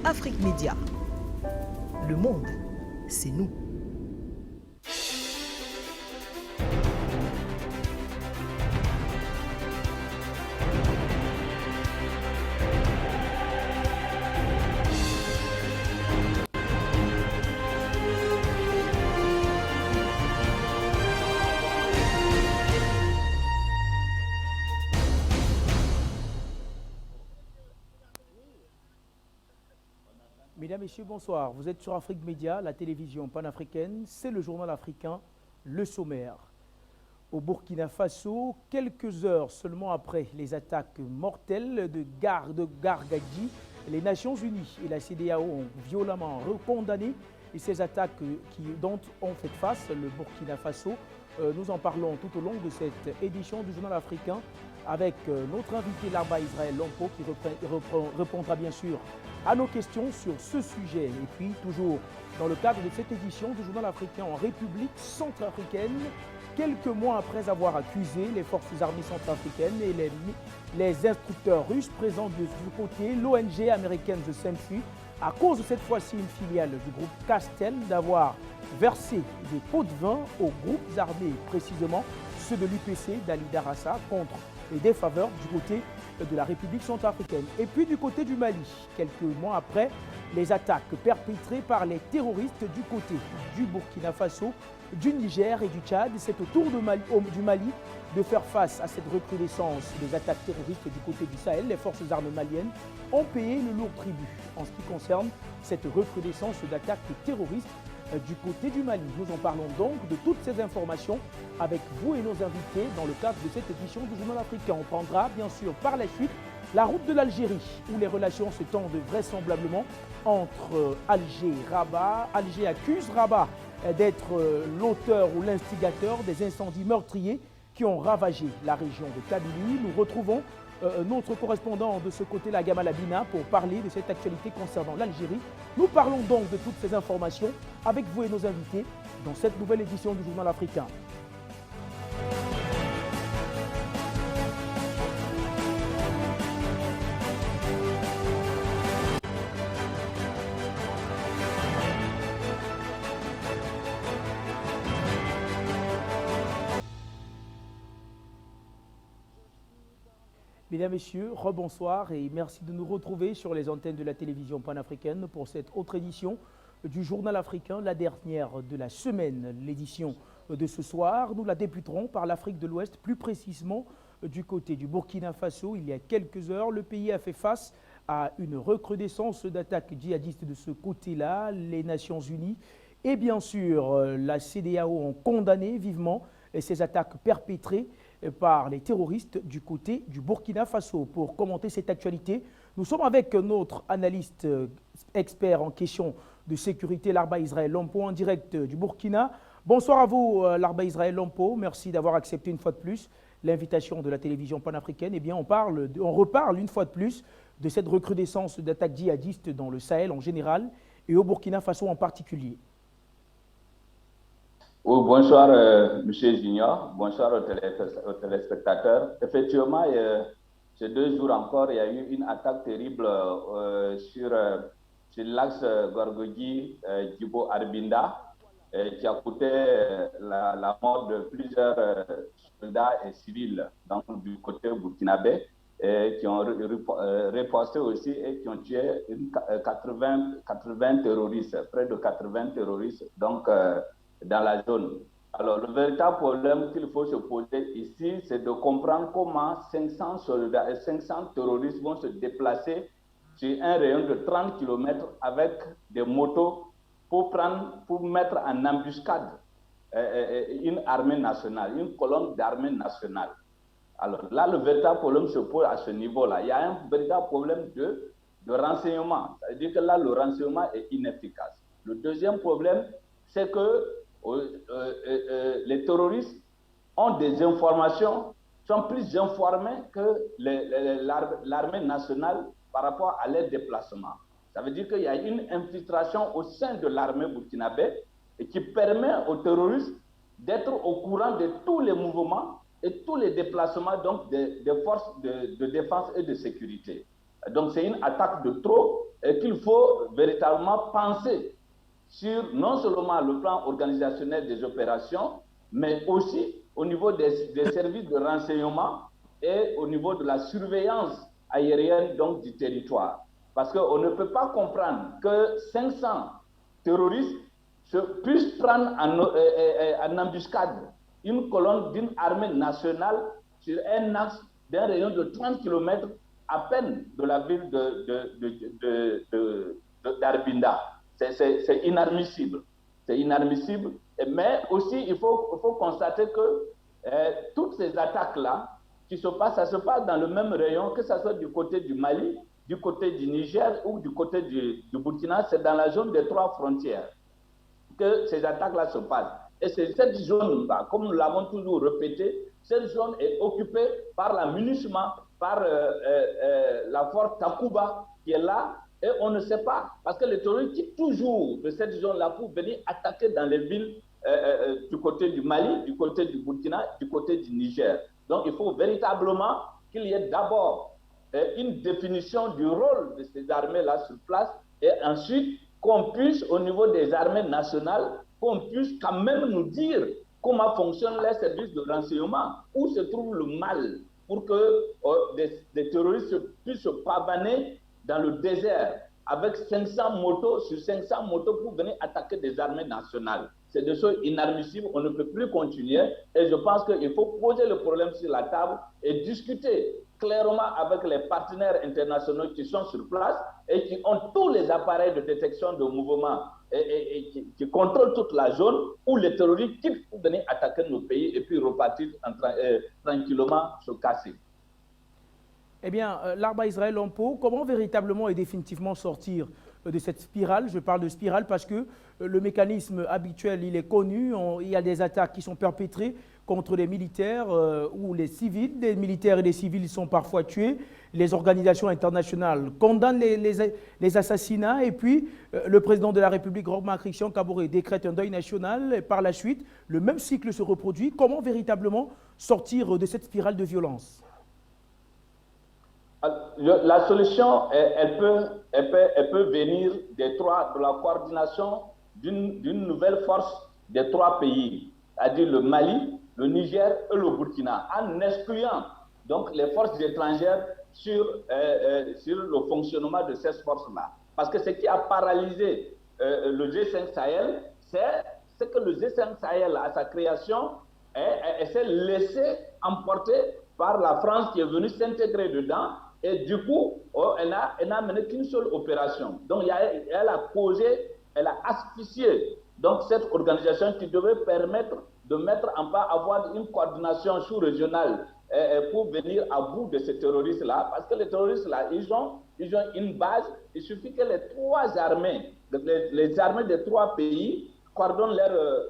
Afrique Média. Le monde, c'est nous. Mesdames, Messieurs, bonsoir. Vous êtes sur Afrique Média, la télévision panafricaine. C'est le journal africain, le sommaire. Au Burkina Faso, quelques heures seulement après les attaques mortelles de Gargadji, les Nations Unies et la CEDEAO ont violemment condamné ces attaques dont ont fait face le Burkina Faso. Nous en parlons tout au long de cette édition du journal africain avec notre invité Larba Israël Lompo qui répondra bien sûr à nos questions sur ce sujet. Et puis toujours dans le cadre de cette édition du journal africain en République centrafricaine, quelques mois après avoir accusé les forces armées centrafricaines et les instructeurs russes présents du côté, l'ONG américaine The Sentry, à cause de cette fois-ci une filiale du groupe Castel, d'avoir versé des pots de vin aux groupes armés, précisément ceux de l'UPC d'Ali Darassa, contre les défaveurs du côté de la République centrafricaine. Et puis du côté du Mali, quelques mois après les attaques perpétrées par les terroristes du côté du Burkina Faso, du Niger et du Tchad, c'est au tour du Mali de faire face à cette recrudescence des attaques terroristes du côté du Sahel. Les forces armées maliennes ont payé le lourd tribut en ce qui concerne cette recrudescence d'attaques terroristes du côté du Mali. Nous en parlons donc de toutes ces informations avec vous et nos invités dans le cadre de cette édition du Journal africain. On prendra bien sûr par la suite la route de l'Algérie où les relations se tendent vraisemblablement entre Alger et Rabat. Alger accuse Rabat d'être l'auteur ou l'instigateur des incendies meurtriers qui ont ravagé la région de Kabylie. Nous retrouvons notre correspondant de ce côté-là, Gamal Abina, pour parler de cette actualité concernant l'Algérie. Nous parlons donc de toutes ces informations avec vous et nos invités dans cette nouvelle édition du Journal africain. Mesdames, Messieurs, rebonsoir et merci de nous retrouver sur les antennes de la télévision panafricaine pour cette autre édition du Journal africain, la dernière de la semaine. L'édition de ce soir, nous la débuterons par l'Afrique de l'Ouest, plus précisément du côté du Burkina Faso. Il y a quelques heures, le pays a fait face à une recrudescence d'attaques djihadistes de ce côté-là. Les Nations Unies et bien sûr la CEDEAO ont condamné vivement ces attaques perpétrées par les terroristes du côté du Burkina Faso. Pour commenter cette actualité, nous sommes avec notre analyste expert en questions de sécurité, Larba Israël Lompo, en direct du Burkina. Bonsoir à vous, Larba Israël Lompo. Merci d'avoir accepté une fois de plus l'invitation de la télévision panafricaine. Eh bien, on reparle une fois de plus de cette recrudescence d'attaques djihadistes dans le Sahel en général et au Burkina Faso en particulier. Oui, bonsoir, M. Junior. Bonsoir aux téléspectateurs. Effectivement, ces 2 jours encore, il y a eu une attaque terrible sur l'axe Gorgodji-Djibo-Arbinda qui a coûté la mort de plusieurs soldats et civils donc, du côté burkinabé qui ont riposté aussi et qui ont tué 80 terroristes, près de 80 terroristes. Donc, dans la zone. Alors, le véritable problème qu'il faut se poser ici, c'est de comprendre comment 500 soldats et 500 terroristes vont se déplacer sur un rayon de 30 km avec des motos pour mettre en embuscade une armée nationale, une colonne d'armée nationale. Alors là, le véritable problème se pose à ce niveau-là. Il y a un véritable problème de renseignement. C'est-à-dire que là, le renseignement est inefficace. Le deuxième problème, c'est que les terroristes ont des informations, sont plus informés que l'armée nationale par rapport à leurs déplacements. Ça veut dire qu'il y a une infiltration au sein de l'armée burkinabé et qui permet aux terroristes d'être au courant de tous les mouvements et tous les déplacements donc, des forces de défense et de sécurité. Donc c'est une attaque de trop qu'il faut véritablement penser sur non seulement le plan organisationnel des opérations, mais aussi au niveau des services de renseignement et au niveau de la surveillance aérienne donc, du territoire. Parce qu'on ne peut pas comprendre que 500 terroristes puissent prendre en embuscade une colonne d'une armée nationale sur un axe d'un rayon de 30 km à peine de la ville d'Arbinda. C'est inadmissible. C'est inadmissible. Mais aussi, il faut constater que toutes ces attaques-là qui se passent, ça se passe dans le même rayon, que ce soit du côté du Mali, du côté du Niger ou du côté du Burkina, c'est dans la zone des 3 frontières que ces attaques-là se passent. Et c'est cette zone-là, comme nous l'avons toujours répété, cette zone est occupée par la MINUSMA, par la force Takuba qui est là, et on ne sait pas, parce que les terroristes quittent toujours de cette zone-là pour venir attaquer dans les villes du côté du Mali, du côté du Burkina, du côté du Niger. Donc il faut véritablement qu'il y ait d'abord une définition du rôle de ces armées-là sur place, et ensuite qu'on puisse, au niveau des armées nationales, qu'on puisse quand même nous dire comment fonctionnent les services de renseignement, où se trouve le mal, pour que des terroristes puissent se pavaner dans le désert avec 500 motos sur 500 motos pour venir attaquer des armées nationales. C'est des choses inadmissibles, on ne peut plus continuer, et je pense qu'il faut poser le problème sur la table et discuter clairement avec les partenaires internationaux qui sont sur place et qui ont tous les appareils de détection de mouvement et qui contrôlent toute la zone où les terroristes quittent pour venir attaquer nos pays et puis repartir tranquillement se casser. Eh bien, Larba Israël Lampo, comment véritablement et définitivement sortir de cette spirale? Je parle de spirale parce que le mécanisme habituel, il est connu. Il y a des attaques qui sont perpétrées contre les militaires ou les civils. Des militaires et des civils sont parfois tués. Les organisations internationales condamnent les assassinats. Et puis, le président de la République, Roch Christian Kaboré, décrète un deuil national. Et par la suite, le même cycle se reproduit. Comment véritablement sortir de cette spirale de violence? La solution, elle peut venir de la coordination d'une nouvelle force des 3 pays, c'est-à-dire le Mali, le Niger et le Burkina, en excluant donc les forces étrangères sur le fonctionnement de ces forces-là. Parce que ce qui a paralysé le G5 Sahel, c'est que le G5 Sahel, à sa création, s'est laissé emporter par la France qui est venue s'intégrer dedans. Et du coup, elle n'a mené qu'une seule opération. Donc, elle a causé, elle a asphyxié donc, cette organisation qui devait permettre de mettre en place, avoir une coordination sous-régionale pour venir à bout de ces terroristes-là. Parce que les terroristes-là, ils ont une base. Il suffit que les 3 armées, les armées des 3 pays, coordonnent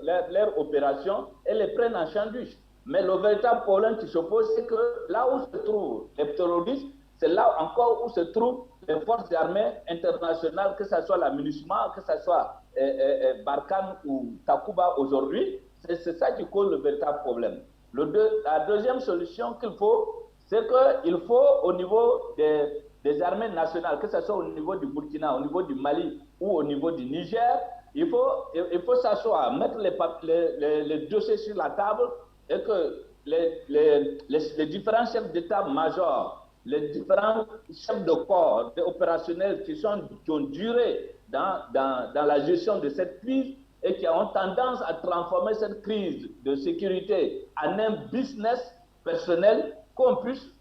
leur opération et les prennent en sandwich. Mais le véritable problème qui se pose, c'est que là où se trouvent les terroristes, c'est là encore où se trouvent les forces armées internationales, que ce soit la MINUSMA, que ce soit Barkhane ou Takuba aujourd'hui. C'est ça qui cause le véritable problème. La deuxième solution qu'il faut, c'est qu'il faut au niveau des armées nationales, que ce soit au niveau du Burkina, au niveau du Mali ou au niveau du Niger, il faut s'asseoir, mettre les dossiers sur la table et que les différents chefs d'état-major, les différents chefs de corps opérationnels qui ont duré dans la gestion de cette crise et qui ont tendance à transformer cette crise de sécurité en un business personnel, qu'on puisse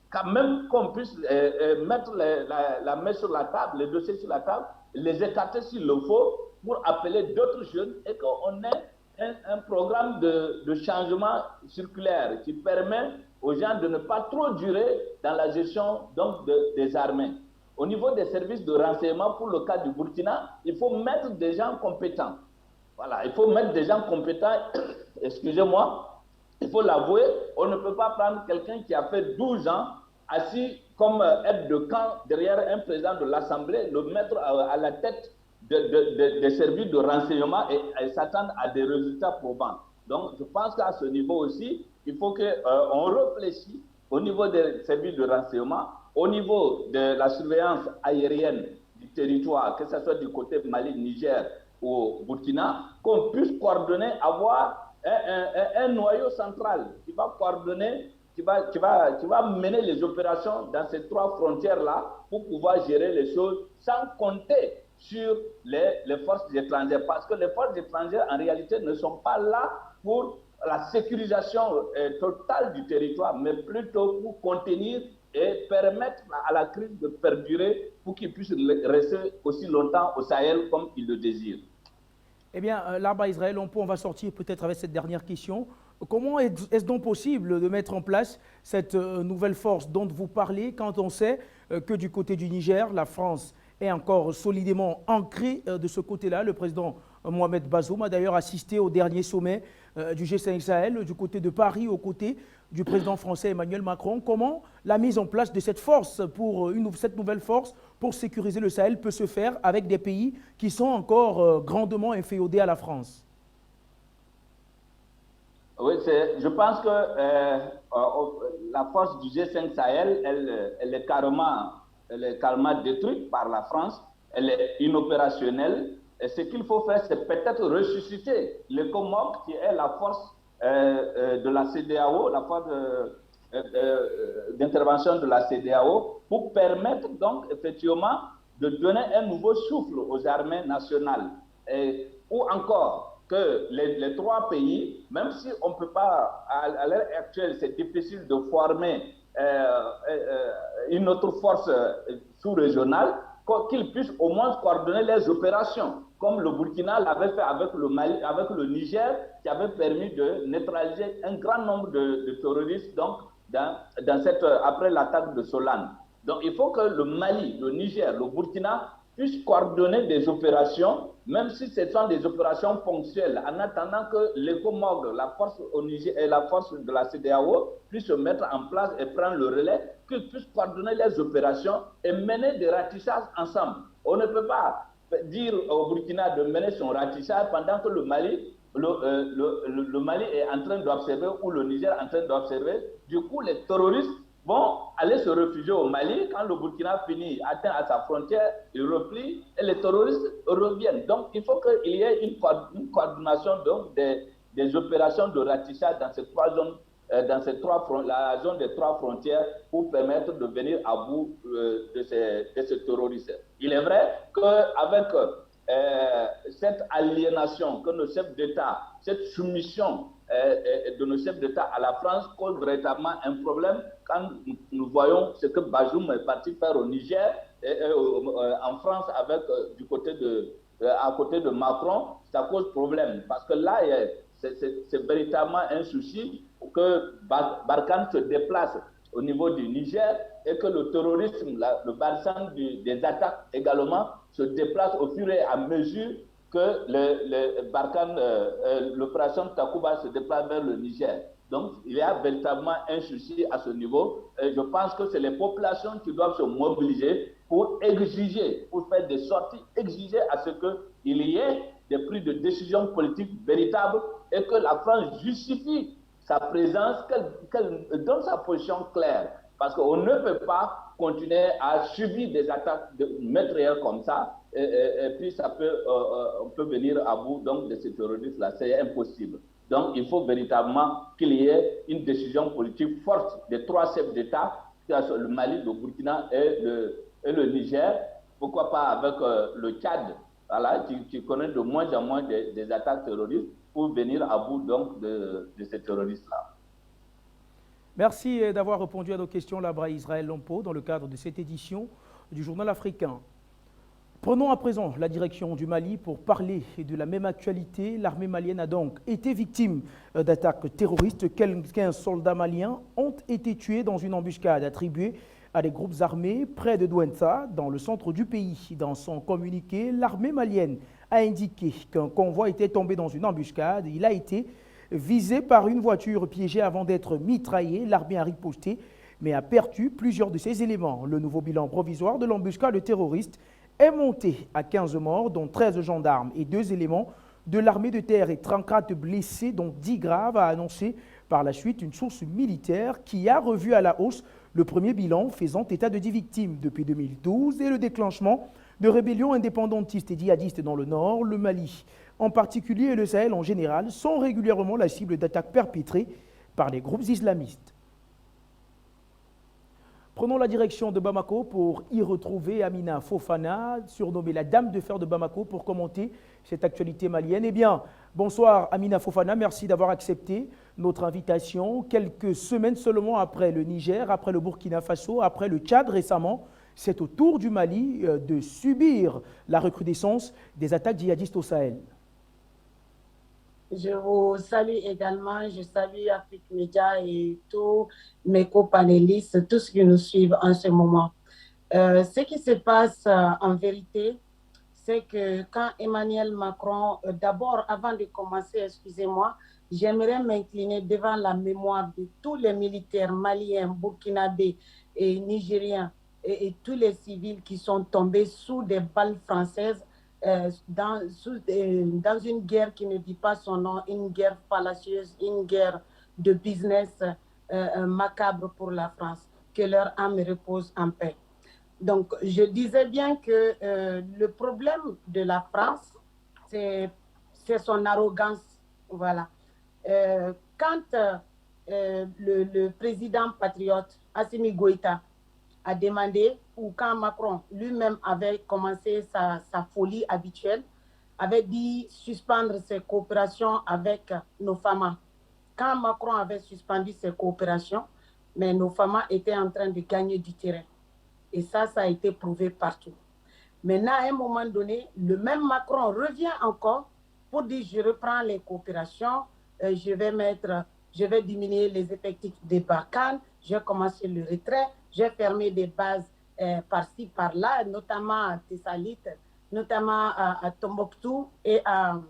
mettre la main sur la table, les dossiers sur la table, les écarter s'il le faut pour appeler d'autres jeunes et qu'on ait un programme de changement circulaire qui permet aux gens de ne pas trop durer dans la gestion donc, des armées. Au niveau des services de renseignement, pour le cas du Burkina, il faut mettre des gens compétents. Voilà, il faut mettre des gens compétents, excusez-moi, il faut l'avouer, on ne peut pas prendre quelqu'un qui a fait 12 ans assis comme aide de camp derrière un président de l'Assemblée, le mettre à la tête des services de renseignement et s'attendre à des résultats probants. Donc, je pense qu'à ce niveau aussi, il faut qu'on réfléchisse au niveau des services de renseignement, au niveau de la surveillance aérienne du territoire, que ce soit du côté Mali, Niger ou Burkina, qu'on puisse coordonner, avoir un noyau central qui va coordonner, qui va mener les opérations dans ces trois frontières-là pour pouvoir gérer les choses sans compter sur les forces étrangères. Parce que les forces étrangères, en réalité, ne sont pas là pour la sécurisation totale du territoire, mais plutôt pour contenir et permettre à la crise de perdurer pour qu'ils puissent rester aussi longtemps au Sahel comme ils le désirent. Eh bien, là-bas, Israël, on va sortir peut-être avec cette dernière question. Comment est-ce donc possible de mettre en place cette nouvelle force dont vous parlez quand on sait que du côté du Niger, la France est encore solidement ancrée de ce côté-là? Le président Mohamed Bazoum a d'ailleurs assisté au dernier sommet du G5 Sahel du côté de Paris, aux côtés du président français Emmanuel Macron. Comment la mise en place de cette force, cette nouvelle force pour sécuriser le Sahel peut se faire avec des pays qui sont encore grandement inféodés à la France? Oui, je pense que la force du G5 Sahel, elle est carrément détruite par la France. Elle est inopérationnelle. Et ce qu'il faut faire, c'est peut-être ressusciter le COMOG, qui est la force de la CEDEAO, la force d'intervention de la CEDEAO, pour permettre donc effectivement de donner un nouveau souffle aux armées nationales. Ou encore que les trois pays, même si on ne peut pas, à l'heure actuelle, c'est difficile de former une autre force sous-régionale, qu'ils puissent au moins coordonner les opérations, comme le Burkina l'avait fait avec le Mali, avec le Niger, qui avait permis de neutraliser un grand nombre de terroristes donc, après l'attaque de Solane. Donc il faut que le Mali, le Niger, le Burkina puissent coordonner des opérations, même si ce sont des opérations ponctuelles, en attendant que l'ECOMOG, la force au Niger et la force de la CEDEAO puissent se mettre en place et prendre le relais, qu'ils puissent coordonner les opérations et mener des ratissages ensemble. On ne peut pas dire au Burkina de mener son ratissage pendant que le Mali est en train d'observer ou le Niger est en train d'observer. Du coup, les terroristes vont aller se réfugier au Mali. Quand le Burkina atteint à sa frontière, il replie et les terroristes reviennent. Donc, il faut qu'il y ait une coordination donc, des opérations de ratissage dans ces trois zones, la zone des trois frontières, pour permettre de venir à bout de ces terroristes. Il est vrai qu'avec cette aliénation que nos chefs d'État, cette soumission de nos chefs d'État à la France cause véritablement un problème quand nous voyons ce que Bazoum est parti faire au Niger et en France avec à côté de Macron, ça cause problème parce que là c'est véritablement un souci que Barkhane se déplace au niveau du Niger et que le terrorisme, le bassin des attaques également se déplace au fur et à mesure que l'opération Takuba se déplace vers le Niger. Donc, il y a véritablement un souci à ce niveau. Et je pense que c'est les populations qui doivent se mobiliser pour exiger, pour faire des sorties, exiger à ce qu'il y ait des prises de décision politiques véritables et que la France justifie sa présence, qu'elle donne sa position claire. Parce qu'on ne peut pas continuer à subir des attaques meurtrières comme ça, et puis on peut venir à bout donc, de ces terroristes-là. C'est impossible. Donc, il faut véritablement qu'il y ait une décision politique forte des trois chefs d'État, le Mali, le Burkina et le Niger. Pourquoi pas avec le Tchad, voilà, qui connaît de moins en moins des attaques terroristes, pour venir à bout donc, de ces terroristes-là. Merci d'avoir répondu à nos questions là-bas, Israël Lompo, dans le cadre de cette édition du Journal africain. Prenons à présent la direction du Mali pour parler de la même actualité. L'armée malienne a donc été victime d'attaques terroristes. 15 soldats maliens ont été tués dans une embuscade attribuée à des groupes armés près de Douentza, dans le centre du pays. Dans son communiqué, l'armée malienne a indiqué qu'un convoi était tombé dans une embuscade. Il a été visé par une voiture piégée avant d'être mitraillé. L'armée a riposté, mais a perdu plusieurs de ses éléments. Le nouveau bilan provisoire de l'embuscade terroriste est monté à 15 morts, dont 13 gendarmes et 2 éléments de l'armée de terre et 34 blessés, dont 10 graves, a annoncé par la suite une source militaire qui a revu à la hausse le premier bilan, faisant état de 10 victimes depuis 2012 et le déclenchement de rébellions indépendantistes et djihadistes dans le nord, le Mali en particulier et le Sahel en général sont régulièrement la cible d'attaques perpétrées par les groupes islamistes. Prenons la direction de Bamako pour y retrouver Amina Fofana, surnommée la Dame de Fer de Bamako, pour commenter cette actualité malienne. Eh bien, bonsoir Amina Fofana, merci d'avoir accepté notre invitation. Quelques semaines seulement après le Niger, après le Burkina Faso, après le Tchad récemment, c'est au tour du Mali de subir la recrudescence des attaques djihadistes au Sahel. Je vous salue également, je salue Afrique Média et tous mes copanélistes, tous ceux qui nous suivent en ce moment. Ce qui se passe en vérité, c'est que quand Emmanuel Macron, d'abord avant de commencer, excusez-moi, j'aimerais m'incliner devant la mémoire de tous les militaires maliens, burkinabés et nigériens et tous les civils qui sont tombés sous des balles françaises dans une guerre qui ne dit pas son nom, une guerre fallacieuse, une guerre de business macabre pour la France. Que leur âme repose en paix. Donc, je disais bien que le problème de la France, c'est son arrogance. Voilà. Quand le président patriote, Assimi Goïta, a demandé, ou quand Macron lui-même avait commencé sa folie habituelle, avait dit suspendre ses coopérations avec nos FAMA. Quand Macron avait suspendu ses coopérations, mais nos FAMA étaient en train de gagner du terrain. Et ça a été prouvé partout. Maintenant, à un moment donné, le même Macron revient encore pour dire je reprends les coopérations, je vais diminuer les effectifs des Barkhane, je vais commencer le retrait, j'ai fermé des bases par-ci, par-là, notamment à Tessalit, notamment à Tombouctou et à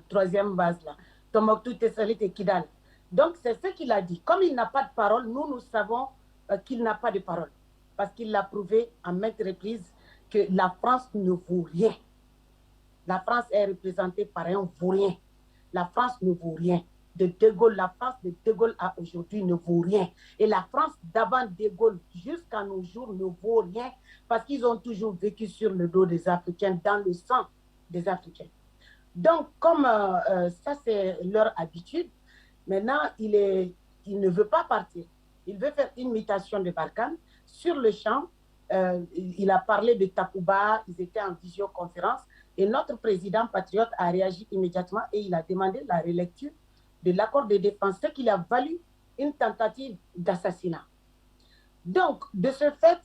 troisième base là, Tombouctou, Tessalit et Kidal. Donc c'est ce qu'il a dit. Comme il n'a pas de parole, nous savons qu'il n'a pas de parole. Parce qu'il l'a prouvé à maintes reprises que la France ne vaut rien. La France est représentée par un vaurien. La France ne vaut rien. De Gaulle, la France de De Gaulle à aujourd'hui ne vaut rien. Et la France d'avant De Gaulle jusqu'à nos jours ne vaut rien parce qu'ils ont toujours vécu sur le dos des Africains, dans le sang des Africains. Donc, comme ça c'est leur habitude, maintenant il ne veut pas partir. Il veut faire une mutation de Barkhane. Sur le champ, il a parlé de Takuba, ils étaient en visioconférence et notre président patriote a réagi immédiatement et il a demandé la relecture de l'accord de défense, ce qui a valu une tentative d'assassinat. Donc, de ce fait,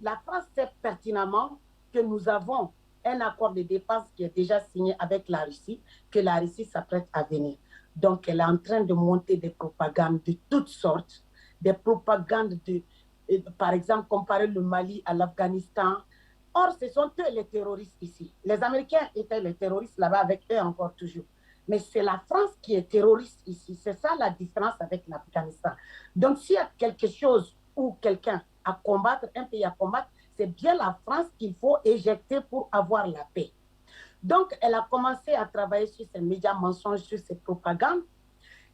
la France sait pertinemment que nous avons un accord de défense qui est déjà signé avec la Russie, que la Russie s'apprête à venir. Donc, elle est en train de monter des propagandes de toutes sortes, des propagandes par exemple, comparer le Mali à l'Afghanistan. Or, ce sont eux les terroristes ici. Les Américains étaient les terroristes là-bas avec eux encore toujours. Mais c'est la France qui est terroriste ici. C'est ça la différence avec l'Afghanistan. Donc, s'il y a quelque chose ou quelqu'un à combattre, un pays à combattre, c'est bien la France qu'il faut éjecter pour avoir la paix. Donc, elle a commencé à travailler sur ces médias mensonges, sur ces propagandes.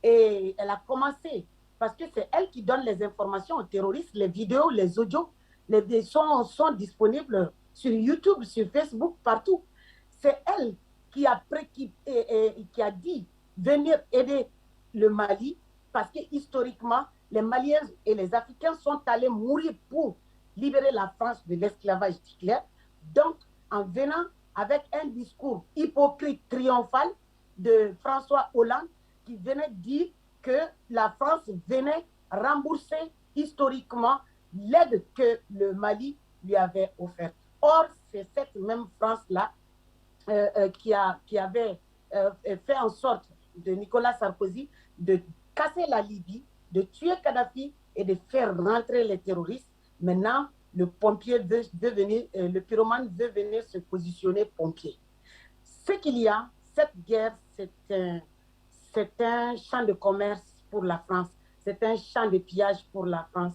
Et elle a commencé, parce que c'est elle qui donne les informations aux terroristes, les vidéos, les audios, les sons sont disponibles sur YouTube, sur Facebook, partout. C'est elle qui a dit venir aider le Mali parce que historiquement, les Maliens et les Africains sont allés mourir pour libérer la France de l'esclavage d'Hitler. Donc, en venant avec un discours hypocrite, triomphal de François Hollande qui venait dire que la France venait rembourser historiquement l'aide que le Mali lui avait offerte. Or, c'est cette même France-là qui avait fait en sorte de Nicolas Sarkozy de casser la Libye, de tuer Kadhafi et de faire rentrer les terroristes. Maintenant, le pompier veut venir, le pyromane veut venir se positionner pompier. Ce qu'il y a, cette guerre, c'est un champ de commerce pour la France, c'est un champ de pillage pour la France.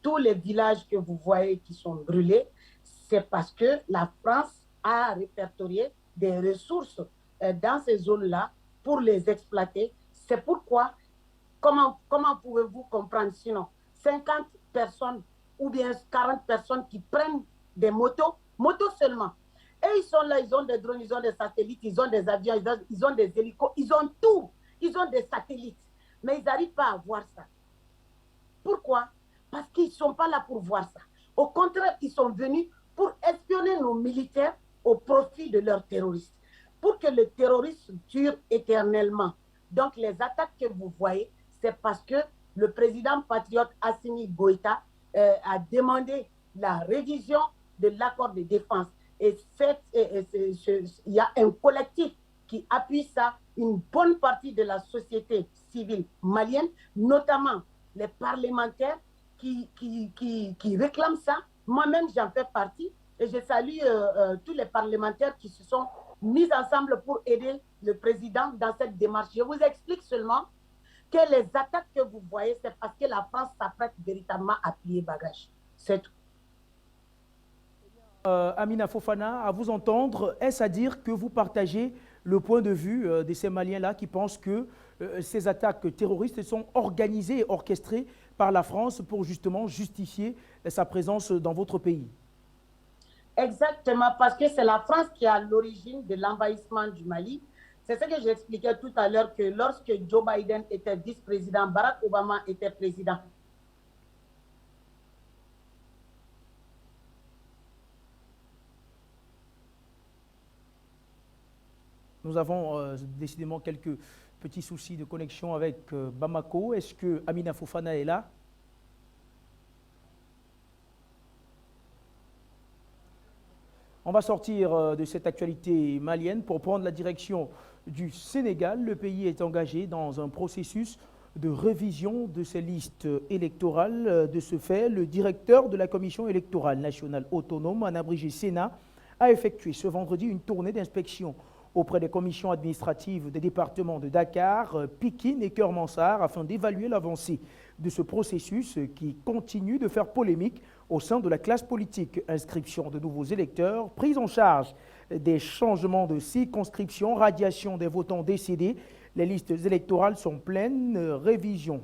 Tous les villages que vous voyez qui sont brûlés, c'est parce que la France a répertorié des ressources dans ces zones-là pour les exploiter. C'est pourquoi, comment pouvez-vous comprendre sinon 50 personnes ou bien 40 personnes qui prennent des motos, motos seulement. Et ils sont là, ils ont des drones, ils ont des satellites, ils ont des avions, ils ont des hélicos, ils ont tout. Ils ont des satellites. Mais ils n'arrivent pas à voir ça. Pourquoi? Parce qu'ils ne sont pas là pour voir ça. Au contraire, ils sont venus pour espionner nos militaires au profit de leurs terroristes. Pour que le terrorisme dure éternellement. Donc les attaques que vous voyez, c'est parce que le président patriote Assimi Goïta a demandé la révision de l'accord de défense. Et il y a un collectif qui appuie ça, une bonne partie de la société civile malienne, notamment les parlementaires qui réclament ça. Moi-même, j'en fais partie et je salue tous les parlementaires qui se sont mis ensemble pour aider le président dans cette démarche. Je vous explique seulement que les attaques que vous voyez, c'est parce que la France s'apprête véritablement à plier bagage. C'est tout. Amina Fofana, à vous entendre, est-ce à dire que vous partagez le point de vue de ces Maliens-là qui pensent que ces attaques terroristes sont organisées et orchestrées par la France pour justement justifier sa présence dans votre pays? Exactement, parce que c'est la France qui est à l'origine de l'envahissement du Mali. C'est ce que j'expliquais tout à l'heure, que lorsque Joe Biden était vice-président, Barack Obama était président. Nous avons décidément quelques petits soucis de connexion avec Bamako. Est-ce que Amina Fofana est là? On va sortir de cette actualité malienne pour prendre la direction du Sénégal. Le pays est engagé dans un processus de révision de ses listes électorales. De ce fait, le directeur de la Commission électorale nationale autonome, en abrégé Sénat, a effectué ce vendredi une tournée d'inspection auprès des commissions administratives des départements de Dakar, Pikine et Keur-Mansar afin d'évaluer l'avancée de ce processus qui continue de faire polémique au sein de la classe politique. Inscription de nouveaux électeurs, prise en charge des changements de circonscription, radiation des votants décédés. Les listes électorales sont en pleine révision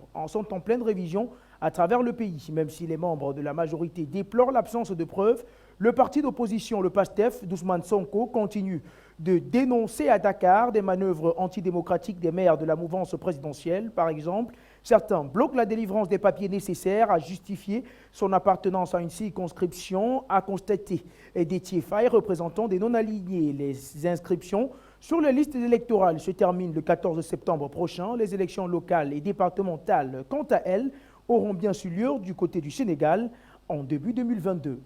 à travers le pays. Même si les membres de la majorité déplorent l'absence de preuves, le parti d'opposition, le PASTEF, d'Ousmane Sonko, continue de dénoncer à Dakar des manœuvres antidémocratiques des maires de la mouvance présidentielle. Par exemple, certains bloquent la délivrance des papiers nécessaires à justifier son appartenance à une circonscription, a constaté Déthié Faye, représentant des non-alignés. Les inscriptions sur les listes électorales se terminent le 14 septembre prochain. Les élections locales et départementales, quant à elles, auront bien sûr lieu du côté du Sénégal en début 2022.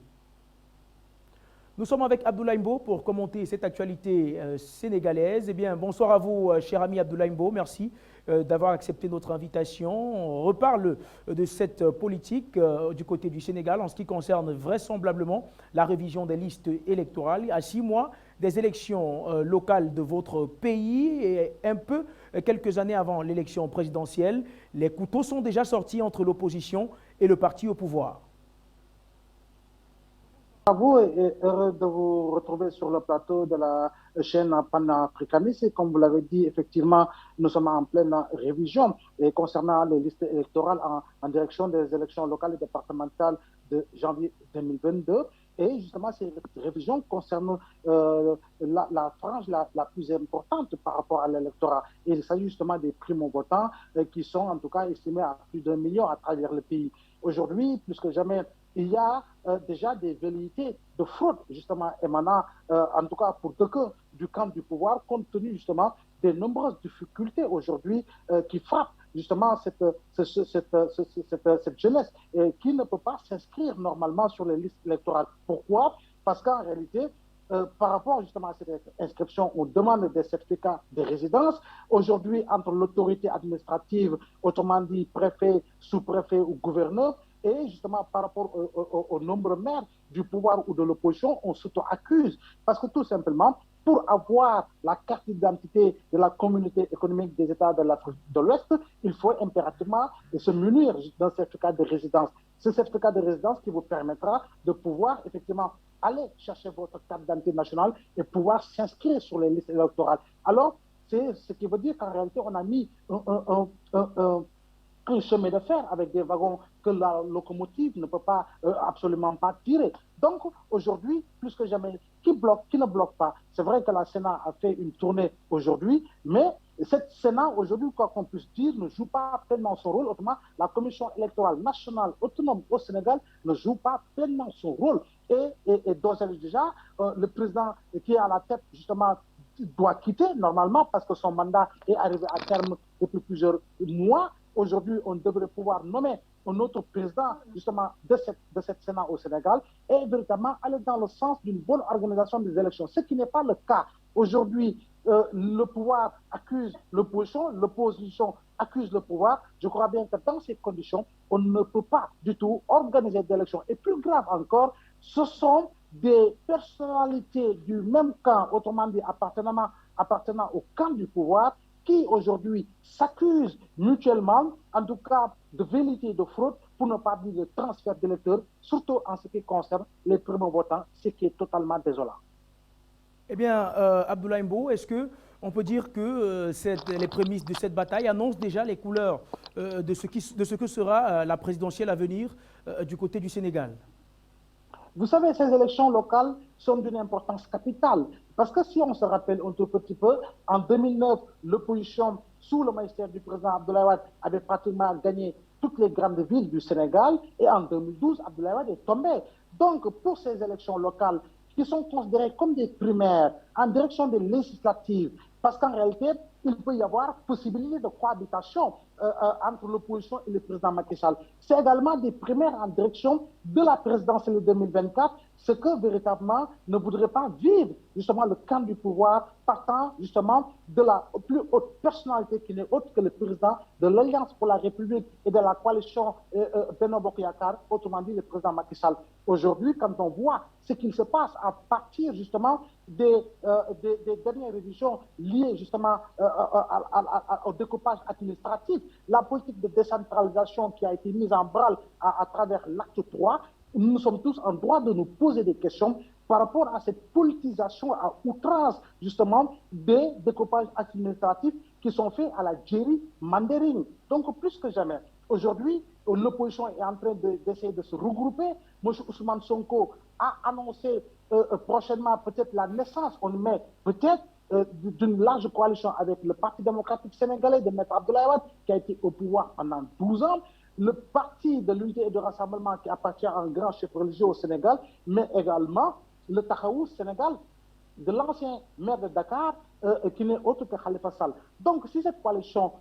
Nous sommes avec Abdoulaye Mbo pour commenter cette actualité sénégalaise. Eh bien, bonsoir à vous, cher ami Abdoulaye Mbo. Merci d'avoir accepté notre invitation. On reparle de cette politique du côté du Sénégal en ce qui concerne vraisemblablement la révision des listes électorales à 6 mois des élections locales de votre pays et quelques années avant l'élection présidentielle. Les couteaux sont déjà sortis entre l'opposition et le parti au pouvoir. À vous et heureux de vous retrouver sur le plateau de la chaîne panafricaniste. Et comme vous l'avez dit, effectivement, nous sommes en pleine révision et concernant les listes électorales en direction des élections locales et départementales de janvier 2022. Et justement, ces révisions concernent la frange la plus importante par rapport à l'électorat. Et il s'agit justement des primo-votants qui sont en tout cas estimés à plus d'1 million à travers le pays. Aujourd'hui, plus que jamais, il y a déjà des velléités de fraude, justement, émanant, en tout cas pour d'aucuns du camp du pouvoir, compte tenu justement des nombreuses difficultés aujourd'hui qui frappent justement cette jeunesse qui ne peut pas s'inscrire normalement sur les listes électorales. Pourquoi? Parce qu'en réalité, par rapport justement à cette inscription, on demande des certificats de résidence. Aujourd'hui, entre l'autorité administrative, autrement dit préfet, sous-préfet ou gouverneur, et justement par rapport au nombre maire du pouvoir ou de l'opposition, on s'auto-accuse. Parce que tout simplement, pour avoir la carte d'identité de la communauté économique des États de l'Afrique de l'Ouest, il faut impérativement se munir d'un certificat de résidence. Ce certificat de résidence qui vous permettra de pouvoir effectivement aller chercher votre carte d'identité nationale et pouvoir s'inscrire sur les listes électorales. Alors, c'est ce qui veut dire qu'en réalité, on a mis un chemin de fer avec des wagons que la locomotive ne peut pas absolument pas tirer. Donc, aujourd'hui, plus que jamais, qui bloque, qui ne bloque pas? C'est vrai que la Sénat a fait une tournée aujourd'hui, mais cette Sénat, aujourd'hui, quoi qu'on puisse dire, ne joue pas pleinement son rôle. Autrement, la Commission électorale nationale autonome au Sénégal ne joue pas pleinement son rôle. Et d'ores et déjà, le président qui est à la tête, justement, doit quitter normalement parce que son mandat est arrivé à terme depuis plusieurs mois. Aujourd'hui, on devrait pouvoir nommer un autre président justement de cette Sénat au Sénégal et véritablement aller dans le sens d'une bonne organisation des élections, ce qui n'est pas le cas. Aujourd'hui, le pouvoir accuse l'opposition accuse le pouvoir. Je crois bien que dans ces conditions, on ne peut pas du tout organiser d'élections. Et plus grave encore, ce sont des personnalités du même camp, autrement dit appartenant au camp du pouvoir, qui aujourd'hui s'accusent mutuellement, en tout cas de velléité et de fraude, pour ne pas dire de transfert d'électeurs, surtout en ce qui concerne les primo-votants, ce qui est totalement désolant. Eh bien, Abdoulaye Mbow, est-ce qu'on peut dire que les prémices de cette bataille annoncent déjà les couleurs de ce que sera la présidentielle à venir du côté du Sénégal? Vous savez, ces élections locales sont d'une importance capitale. Parce que si on se rappelle un tout petit peu, en 2009, l'opposition sous le magistère du président Abdoulaye Wade avait pratiquement gagné toutes les grandes villes du Sénégal. Et en 2012, Abdoulaye Wade est tombé. Donc, pour ces élections locales, qui sont considérées comme des primaires en direction des législatives, parce qu'en réalité, il peut y avoir possibilité de cohabitation entre l'opposition et le président Macky Sall. C'est également des primaires en direction de la présidentielle de 2024, ce que véritablement ne voudrait pas vivre justement le camp du pouvoir partant justement de la plus haute personnalité qui n'est autre que le président de l'Alliance pour la République et de la coalition Benno Bokk Yakaar, autrement dit le président Macky Sall. Aujourd'hui, quand on voit ce qu'il se passe à partir justement des dernières révisions liées justement au découpage administratif, la politique de décentralisation qui a été mise en branle à travers l'acte 3, nous sommes tous en droit de nous poser des questions par rapport à cette politisation à outrance justement des découpages administratifs qui sont faits à la gerrymandering. Donc plus que jamais, aujourd'hui, l'opposition est en train d'essayer de se regrouper. M. Ousmane Sonko a annoncé prochainement peut-être la naissance, on met peut-être d'une large coalition avec le Parti démocratique sénégalais de M. Abdoulaye Wade, qui a été au pouvoir pendant 12 ans, le Parti de l'unité et de rassemblement qui appartient à un grand chef religieux au Sénégal, mais également le Taxawu Sénégal de l'ancien maire de Dakar, qui n'est autre que Khalifa Sall. Donc, si cette coalition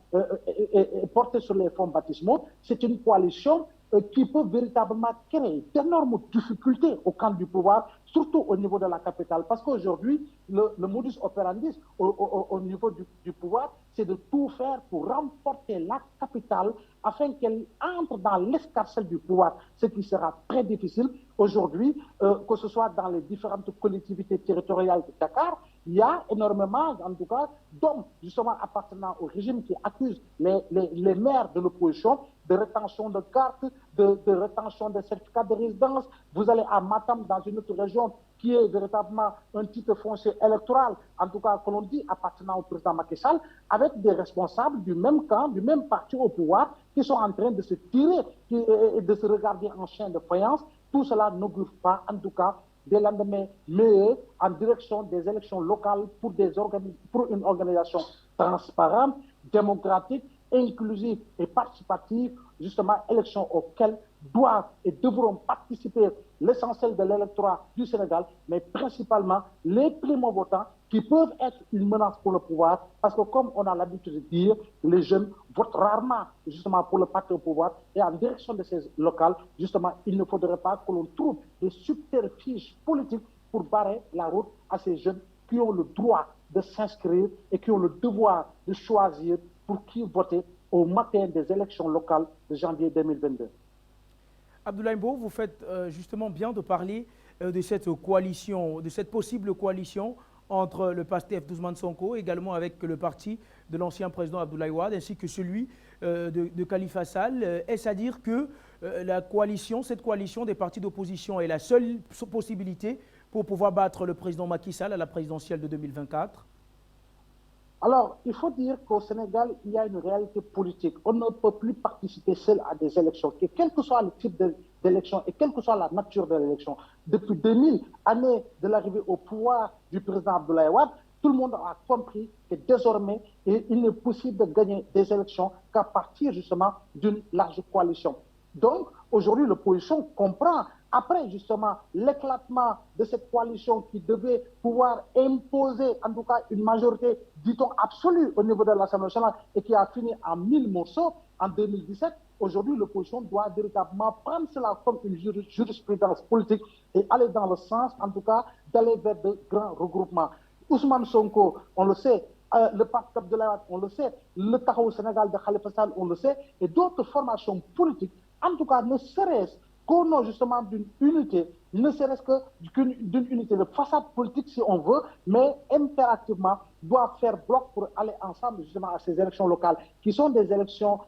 est portée sur les fonds baptismaux, c'est une coalition qui peut véritablement créer d'énormes difficultés au camp du pouvoir, surtout au niveau de la capitale. Parce qu'aujourd'hui, le modus operandi au niveau du pouvoir, c'est de tout faire pour remporter la capitale afin qu'elle entre dans l'escarcelle du pouvoir, ce qui sera très difficile. Aujourd'hui, que ce soit dans les différentes collectivités territoriales de Dakar, il y a énormément, en tout cas, d'hommes justement appartenant au régime qui accusent les maires de l'opposition de rétention de cartes, de rétention de certificats de résidence. Vous allez à Matam, dans une autre région, qui est véritablement un titre foncier électoral, en tout cas, que l'on dit appartenant au président Macky Sall, avec des responsables du même camp, du même parti au pouvoir, qui sont en train de se tirer et de se regarder en chien de faïence. Tout cela n'augure pas, en tout cas, des lendemains meilleurs en direction des élections locales pour une organisation transparente, démocratique, inclusive et participative, justement, élections auxquelles doivent et devront participer l'essentiel de l'électorat du Sénégal, mais principalement les primo-votants qui peuvent être une menace pour le pouvoir, parce que comme on a l'habitude de dire, les jeunes votent rarement justement pour le parti au pouvoir, et en direction de ces locales, justement, il ne faudrait pas que l'on trouve des subterfuges politiques pour barrer la route à ces jeunes qui ont le droit de s'inscrire et qui ont le devoir de choisir pour qui voter au matin des élections locales de janvier 2022. Abdoulaye Mbow, vous faites justement bien de parler de cette coalition, de cette possible coalition entre le PASTEF d'Ousmane Sonko, également avec le parti de l'ancien président Abdoulaye Wade, ainsi que celui de Khalifa Sall. Est-ce à dire que cette coalition des partis d'opposition est la seule possibilité pour pouvoir battre le président Macky Sall à la présidentielle de 2024? Alors, il faut dire qu'au Sénégal, il y a une réalité politique. On ne peut plus participer seul à des élections. Quel que soit le type d'élection et quelle que soit la nature de l'élection. Depuis 2000, année de l'arrivée au pouvoir du président Abdoulaye Wade, tout le monde a compris que désormais, il n'est possible de gagner des élections qu'à partir justement d'une large coalition. Donc, aujourd'hui, l'opposition comprend, après justement l'éclatement de cette coalition qui devait pouvoir imposer en tout cas une majorité, dit-on, absolue au niveau de l'Assemblée nationale et qui a fini en 1000 morceaux en 2017, aujourd'hui, l'opposition doit véritablement prendre cela comme une jurisprudence politique et aller dans le sens, en tout cas, d'aller vers de grands regroupements. Ousmane Sonko, on le sait, le parti Abdoulaye Wade, on le sait, le Taxawu Sénégal de Khalifa Sall, on le sait, et d'autres formations politiques, en tout cas, ne serait-ce qu'au nom justement d'une unité, ne serait-ce que d'une unité de façade politique si on veut, mais impérativement doivent faire bloc pour aller ensemble justement à ces élections locales, qui sont des élections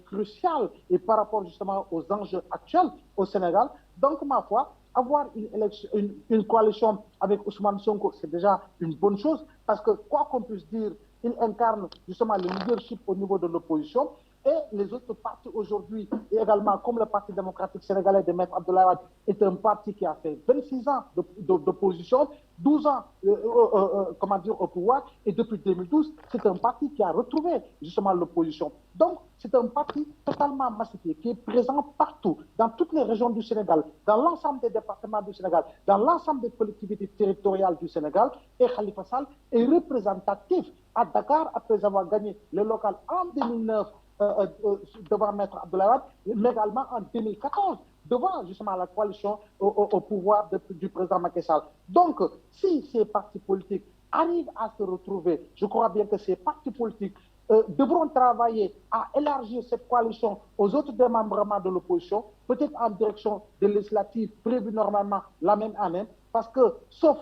cruciales et par rapport justement aux enjeux actuels au Sénégal. Donc, ma foi, avoir une coalition avec Ousmane Sonko, c'est déjà une bonne chose, parce que quoi qu'on puisse dire, il incarne justement le leadership au niveau de l'opposition. Et les autres partis aujourd'hui, et également comme le Parti démocratique sénégalais de Maître Abdoulaye Wade, est un parti qui a fait 26 ans d'opposition, 12 ans au pouvoir, et depuis 2012, c'est un parti qui a retrouvé justement l'opposition. Donc, c'est un parti totalement massifié, qui est présent partout, dans toutes les régions du Sénégal, dans l'ensemble des départements du Sénégal, dans l'ensemble des collectivités territoriales du Sénégal, et Khalifa Sall est représentatif à Dakar après avoir gagné le local en 2009, devant Maître Abdoulaye Wade, mais également en 2014, devant justement la coalition au pouvoir du président Macky Sall. Donc, si ces partis politiques arrivent à se retrouver, je crois bien que ces partis politiques devront travailler à élargir cette coalition aux autres démembrements de l'opposition, peut-être en direction des législatives prévues normalement la même année, parce que, sauf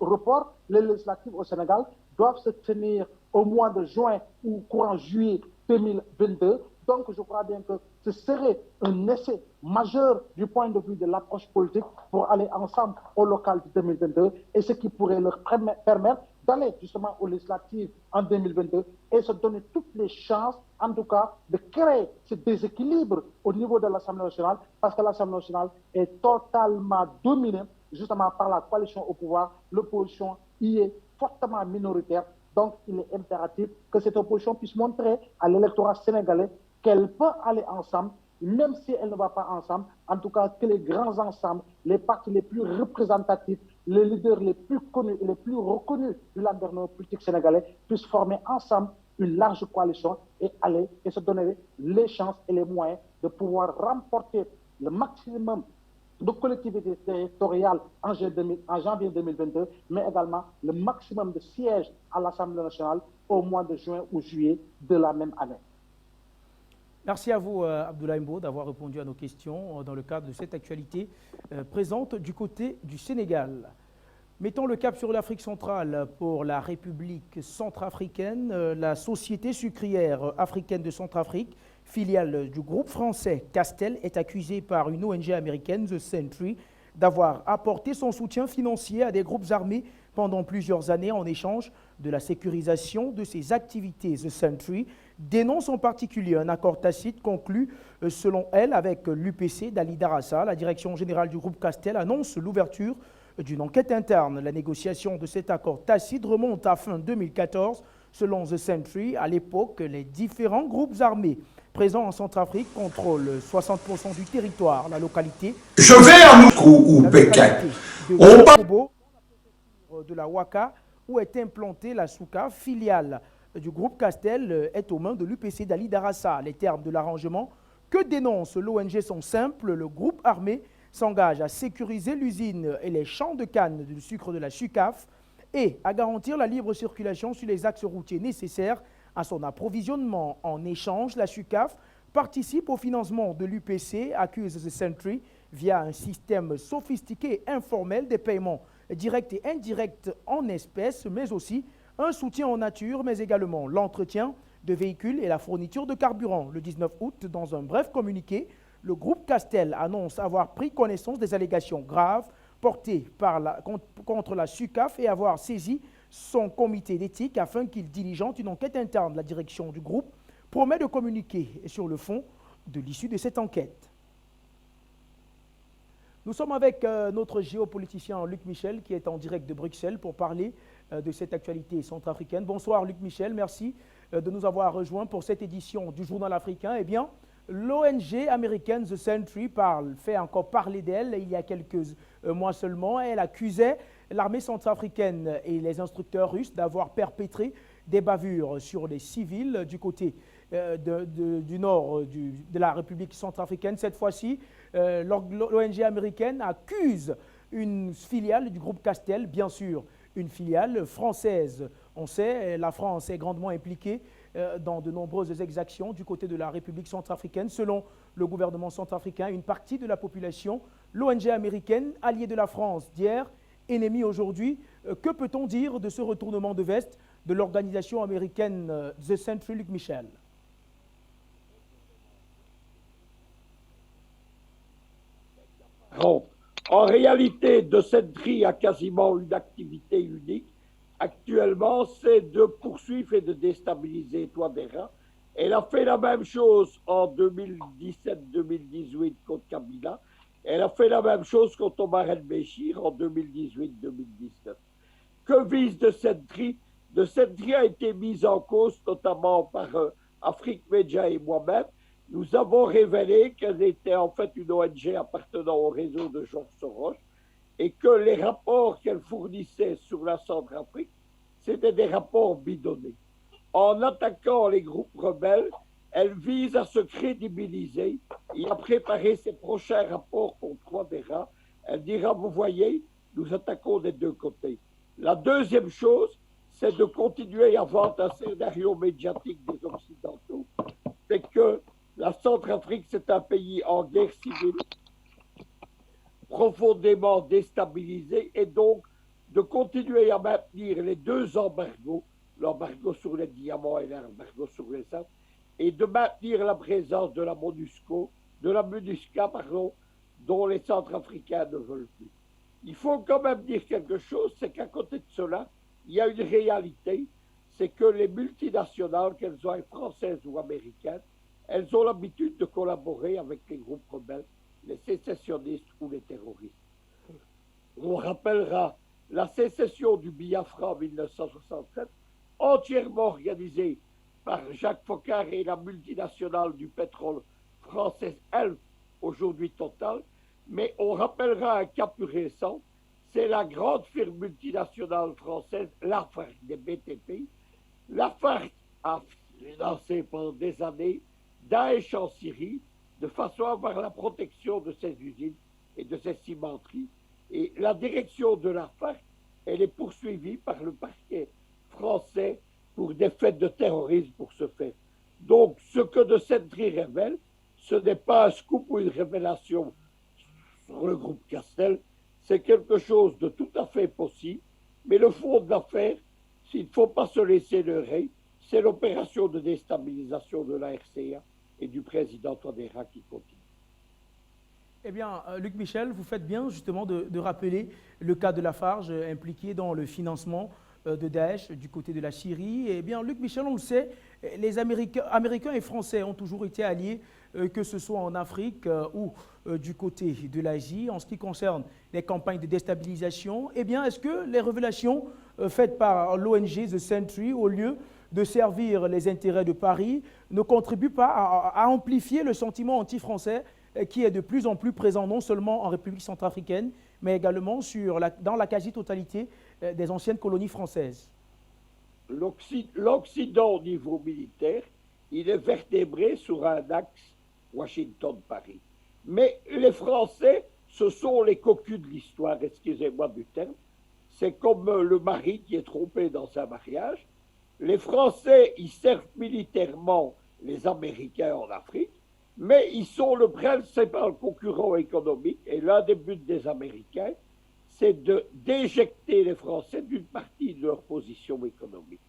report, les législatives au Sénégal doivent se tenir au mois de juin ou courant juillet 2022. Donc, je crois bien que ce serait un essai majeur du point de vue de l'approche politique pour aller ensemble au local de 2022 et ce qui pourrait leur permettre d'aller justement aux législatives en 2022 et se donner toutes les chances, en tout cas, de créer ce déséquilibre au niveau de l'Assemblée nationale, parce que l'Assemblée nationale est totalement dominée justement par la coalition au pouvoir. L'opposition y est fortement minoritaire. Donc, il est impératif que cette opposition puisse montrer à l'électorat sénégalais qu'elle peut aller ensemble, même si elle ne va pas ensemble. En tout cas, que les grands ensembles, les partis les plus représentatifs, les leaders les plus connus et les plus reconnus du landerneau politique sénégalais puissent former ensemble une large coalition et aller et se donner les chances et les moyens de pouvoir remporter le maximum de collectivités territoriales en janvier 2022, mais également le maximum de sièges à l'Assemblée nationale au mois de juin ou juillet de la même année. Merci à vous, Abdoulaye Mbo, d'avoir répondu à nos questions dans le cadre de cette actualité présente du côté du Sénégal. Mettons le cap sur l'Afrique centrale pour la République centrafricaine. La société sucrière africaine de Centrafrique, filiale du groupe français Castel, est accusée par une ONG américaine, The Sentry, d'avoir apporté son soutien financier à des groupes armés pendant plusieurs années en échange de la sécurisation de ses activités. The Sentry dénonce en particulier un accord tacite conclu, selon elle, avec l'UPC d'Ali Darassa. La direction générale du groupe Castel annonce l'ouverture d'une enquête interne. La négociation de cet accord tacite remonte à fin 2014. Selon The Sentry, à l'époque, les différents groupes armés présents en Centrafrique contrôlent 60% du territoire. La localité ou Pékin. De la Ouaka, où est implantée la Souka, filiale du groupe Castel, est aux mains de l'UPC d'Ali Darassa. Les termes de l'arrangement que dénonce l'ONG sont simples. Le groupe armé s'engage à sécuriser l'usine et les champs de canne de sucre de la SUCAF et à garantir la libre circulation sur les axes routiers nécessaires à son approvisionnement. En échange, la SUCAF participe au financement de l'UPC, accuse The Sentry, via un système sophistiqué et informel des paiements directs et indirects en espèces, mais aussi un soutien en nature, mais également l'entretien de véhicules et la fourniture de carburant. Le 19 août, dans un bref communiqué, le groupe Castel annonce avoir pris connaissance des allégations graves portées contre la SUCAF et avoir saisi son comité d'éthique afin qu'il diligente une enquête interne. La direction du groupe promet de communiquer sur le fond de l'issue de cette enquête. Nous sommes avec notre géopoliticien Luc Michel qui est en direct de Bruxelles pour parler de cette actualité centrafricaine. Bonsoir Luc Michel, merci de nous avoir rejoints pour cette édition du Journal africain. Eh bien, l'ONG américaine The Sentry fait encore parler d'elle il y a quelques mois seulement. Elle accusait l'armée centrafricaine et les instructeurs russes d'avoir perpétré des bavures sur les civils du côté du nord de la République centrafricaine. Cette fois-ci, l'ONG américaine accuse une filiale du groupe Castel, bien sûr, une filiale française. On sait, la France est grandement impliquée dans de nombreuses exactions du côté de la République centrafricaine. Selon le gouvernement centrafricain, une partie de la population, l'ONG américaine, alliée de la France d'hier, ennemie aujourd'hui. Que peut-on dire de ce retournement de veste de l'organisation américaine The Sentry, Luc Michel? Non. En réalité, De Sentry a quasiment une activité unique. Actuellement, c'est de poursuivre et de déstabiliser Touadéra. Elle a fait la même chose en 2017-2018 contre Kabila. Elle a fait la même chose contre Omar el-Béchir en 2018-2019. Que vise De Sentry? De Sentry a été mise en cause notamment par Afrique Media et moi-même. Nous avons révélé qu'elle était en fait une ONG appartenant au réseau de Georges Soros et que les rapports qu'elle fournissait sur la Centrafrique, c'était des rapports bidonnés. En attaquant les groupes rebelles, elle vise à se crédibiliser et à préparer ses prochains rapports contre Touadéra. Elle dira, vous voyez, nous attaquons des deux côtés. La deuxième chose, c'est de continuer à vendre un scénario médiatique des Occidentaux. C'est que la Centrafrique, c'est un pays en guerre civile, profondément déstabilisé, et donc de continuer à maintenir les deux embargos, l'embargo sur les diamants et l'embargo sur les armes, et de maintenir la présence de la MONUSCA, dont les Centrafricains ne veulent plus. Il faut quand même dire quelque chose, c'est qu'à côté de cela, il y a une réalité, c'est que les multinationales, qu'elles soient françaises ou américaines, elles ont l'habitude de collaborer avec les groupes rebelles, les sécessionnistes ou les terroristes. On rappellera la sécession du Biafra en 1967, entièrement organisée par Jacques Foccart et la multinationale du pétrole française, elle, aujourd'hui Total. Mais on rappellera un cas plus récent, c'est la grande firme multinationale française, Lafargue des BTP. Lafargue a financé pendant des années Daesh en Syrie, de façon à avoir la protection de ces usines et de ces cimenteries. Et la direction de Lafargue, elle est poursuivie par le parquet français pour des faits de terrorisme pour ce fait. Donc, ce que De Sentry révèle, ce n'est pas un scoop ou une révélation sur le groupe Castel, c'est quelque chose de tout à fait possible, mais le fond de l'affaire, s'il ne faut pas se laisser leurrer, c'est l'opération de déstabilisation de la RCA et du président Touadéra qui continue. Eh bien, Luc Michel, vous faites bien justement de rappeler le cas de Lafarge impliqué dans le financement de Daesh du côté de la Syrie. Eh bien, Luc Michel, on le sait, les Américains et Français ont toujours été alliés, que ce soit en Afrique ou du côté de l'Asie. En ce qui concerne les campagnes de déstabilisation, eh bien, est-ce que les révélations faites par l'ONG The Sentry, au lieu de servir les intérêts de Paris, ne contribuent pas à amplifier le sentiment anti-français qui est de plus en plus présent non seulement en République centrafricaine, mais également dans la quasi-totalité des anciennes colonies françaises? L'Occident au niveau militaire, il est vertébré sur un axe Washington-Paris. Mais les Français, ce sont les cocus de l'histoire, excusez-moi du terme. C'est comme le mari qui est trompé dans un mariage. Les Français, ils servent militairement les Américains en Afrique, mais ils sont le principal concurrent économique. Et l'un des buts des Américains, c'est d'éjecter les Français d'une partie de leur position économique.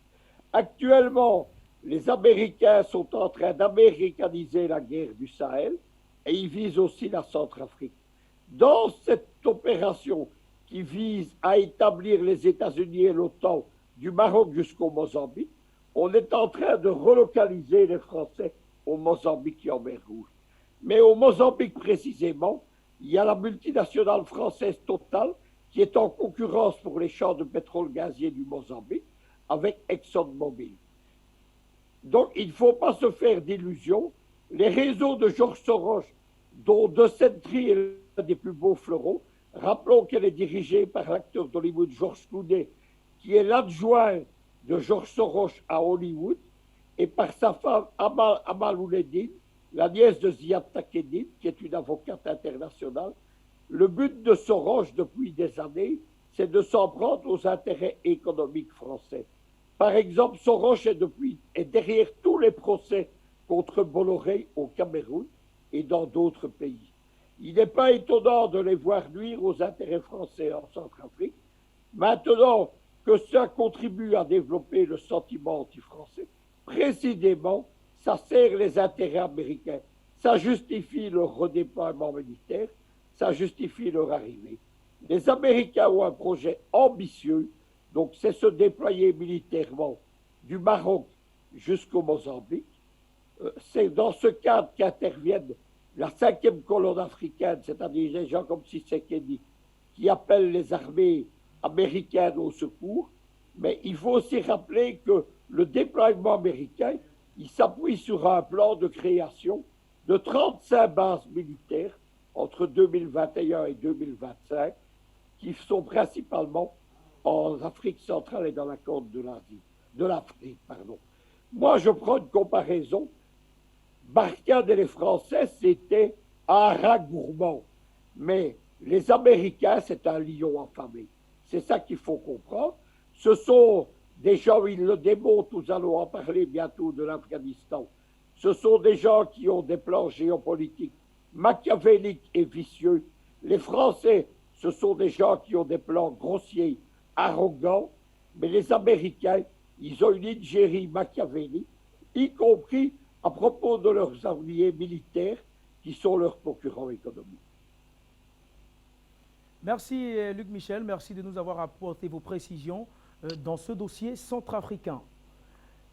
Actuellement, les Américains sont en train d'américaniser la guerre du Sahel et ils visent aussi la Centrafrique. Dans cette opération qui vise à établir les États-Unis et l'OTAN du Maroc jusqu'au Mozambique, on est en train de relocaliser les Français au Mozambique et en mer Rouge. Mais au Mozambique précisément, Il y a la multinationale française Total qui est en concurrence pour les champs de pétrole gazier du Mozambique avec ExxonMobil. Donc il ne faut pas se faire d'illusions. Les réseaux de Georges Soros, dont De Century est l'un des plus beaux fleurons, rappelons qu'elle est dirigée par l'acteur d'Hollywood George Clooney, qui est l'adjoint de Georges Soros à Hollywood, et par sa femme Amal Ouledine, la nièce de Ziad Takedine, qui est une avocate internationale. Le but de Soros depuis des années, c'est de s'en prendre aux intérêts économiques français. Par exemple, Soros est derrière tous les procès contre Bolloré au Cameroun et dans d'autres pays. Il n'est pas étonnant de les voir nuire aux intérêts français en Centrafrique. Maintenant que ça contribue à développer le sentiment anti-français, précisément, ça sert les intérêts américains. Ça justifie leur redéploiement militaire, ça justifie leur arrivée. Les Américains ont un projet ambitieux, donc c'est se déployer militairement du Maroc jusqu'au Mozambique. C'est dans ce cadre qu'interviennent la 5e colonne africaine, c'est-à-dire des gens comme Tshisekedi, qui appellent les armées américaines au secours. Mais il faut aussi rappeler que le déploiement américain, il s'appuie sur un plan de création de 35 bases militaires entre 2021 et 2025, qui sont principalement en Afrique centrale et dans la côte de l'Afrique. Moi, je prends une comparaison. Barkhane et les Français, c'était un rat gourmand. Mais les Américains, c'est un lion affamé. C'est ça qu'il faut comprendre. Ce sont des gens, ils le démontrent, nous allons en parler bientôt de l'Afghanistan. Ce sont des gens qui ont des plans géopolitiques machiavéliques et vicieux. Les Français, ce sont des gens qui ont des plans grossiers, arrogants. Mais les Américains, ils ont une ingérie machiavélique, y compris à propos de leurs alliés militaires qui sont leurs concurrents économiques. Merci Luc Michel, merci de nous avoir apporté vos précisions dans ce dossier centrafricain.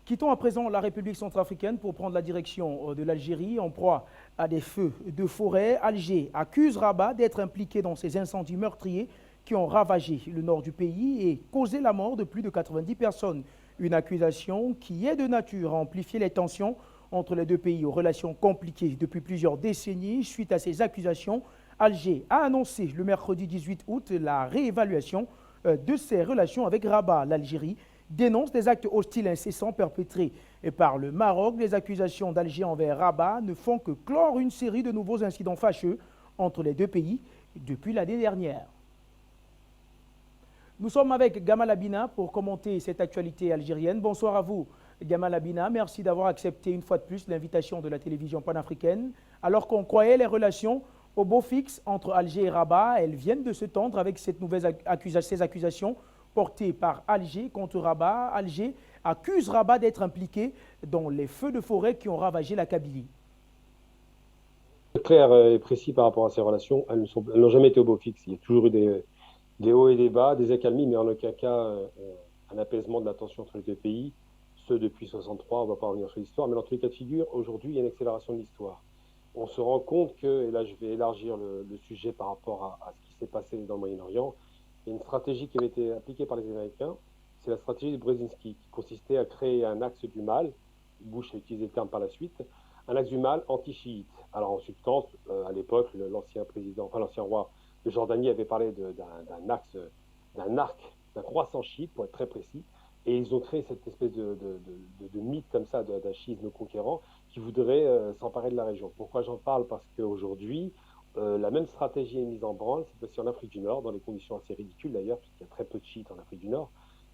Quittons à présent la République centrafricaine pour prendre la direction de l'Algérie en proie à des feux de forêt. Alger accuse Rabat d'être impliqué dans ces incendies meurtriers qui ont ravagé le nord du pays et causé la mort de plus de 90 personnes. Une accusation qui est de nature à amplifier les tensions entre les deux pays aux relations compliquées depuis plusieurs décennies. Suite à ces accusations, Alger a annoncé le mercredi 18 août la réévaluation de ses relations avec Rabat. L'Algérie dénonce des actes hostiles incessants perpétrés par le Maroc. Les accusations d'Alger envers Rabat ne font que clore une série de nouveaux incidents fâcheux entre les deux pays depuis l'année dernière. Nous sommes avec Gamal Abina pour commenter cette actualité algérienne. Bonsoir à vous, Gamal Abina. Merci d'avoir accepté une fois de plus l'invitation de la télévision panafricaine. Alors qu'on croyait les relations au beau fixe entre Alger et Rabat, elles viennent de se tendre avec ces accusations portées par Alger contre Rabat. Alger accuse Rabat d'être impliqué dans les feux de forêt qui ont ravagé la Kabylie. Clair et précis par rapport à ces relations, elles n'ont jamais été au beau fixe. Il y a toujours eu des hauts et des bas, des accalmies, mais en aucun cas un apaisement de la tension entre les deux pays. Ce depuis 1963, on ne va pas revenir sur l'histoire, mais dans tous les cas de figure, aujourd'hui, il y a une accélération de l'histoire. On se rend compte que, et là je vais élargir le sujet par rapport à ce qui s'est passé dans le Moyen-Orient, il y a une stratégie qui avait été appliquée par les Américains, c'est la stratégie de Brzezinski, qui consistait à créer un axe du mal, Bush a utilisé le terme par la suite, un axe du mal anti-chiite. Alors en substance, à l'époque, l'ancien roi de Jordanie avait parlé d'un arc, d'un croissant chiite, pour être très précis, et ils ont créé cette espèce de mythe comme ça, d'un chiisme conquérant, qui voudrait s'emparer de la région. Pourquoi j'en parle? Parce qu'aujourd'hui, la même stratégie est mise en branle, cette fois-ci en Afrique du Nord, dans des conditions assez ridicules d'ailleurs, puisqu'il y a très peu de chiites en Afrique du Nord.